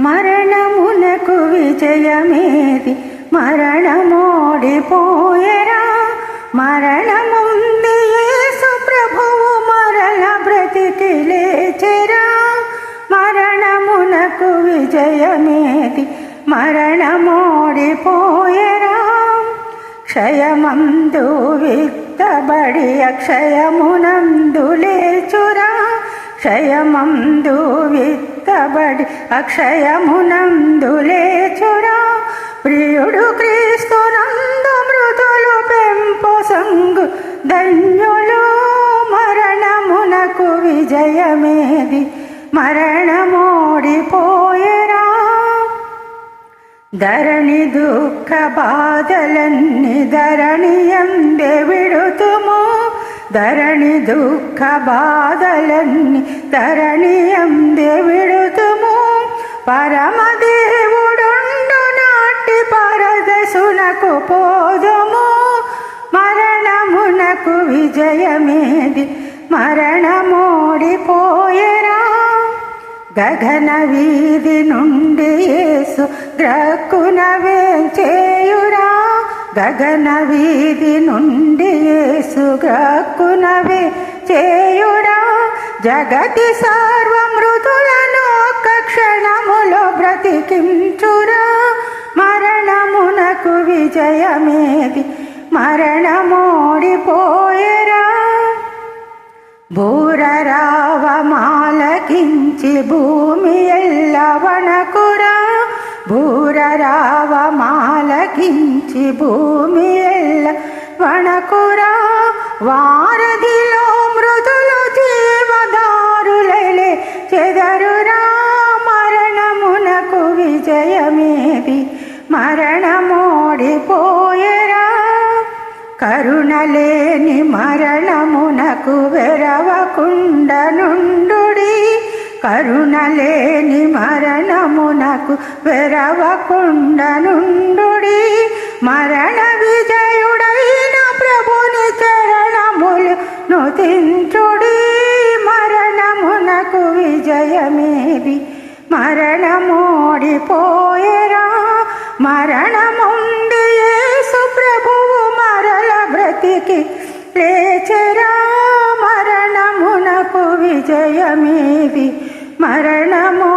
మరణమునకు విజయమేది, మరణమోడిపోయెరా. మరణముంది యేసు ప్రభువు మరల బ్రతికి లేచెరా. మరణమునకు విజయమేది, మరణమోడిపోయెరా. క్షయమందు విత్తబడి అక్షయమునందు లేచురా. క్షయమందు విత్తబడి అక్షయమునందు లేచురా. ప్రియుడు క్రీస్తునందు మృతులు పెంపొసంగు ధన్యులు. మరణమునకు విజయమేది, మరణమోడిపోయెరా. ధరణి దుఃఖ బాధలన్నీ ధరణియందే విడుతుము. ధరణి దుఃఖ బాధలన్నీ ధరణియందే విడుతుము. పరమదేవుడుండు నాటి పరదశునకు పోదుము. మరణమునకు విజయమేది, మరణమోడిపోయెరా. గగన వీధి నుండి యేసు గ్రక్కున వేంచేయురా. గగన వీధి నుండి యేసు గ్రక్కున వేంచేయురా. జగతి సర్వమృతులను ఒక్క క్షణములో బ్రతికించురా. మరణమునకు విజయమేది, మరణమోడిపోయెరా. బూరరావమాలకించి భూమి ఎల్ల వణకురా. బూరరావమాలకించి భూమి ఎల్ల వణకురా. వారధిలో మృతులు జీవదారులే చెదరురా. మరణమునకు విజయమేది, మరణమోడిపోయెరా. కరుణలేని మరణమునకు వెరవకుండనుండుడి. కరుణలేని మరణమునకు వెరవకుండనుండుడి. మరణ విజయుడైన ప్రభుని చరణములు నుతించుడి. మరణమునకు విజయమేది, మరణమోడిపోయెరా. మరణముంది యేసు ప్రభువు మరల బ్రతికి లేచెరా. మరణమునకు విజయమేది, మరణమో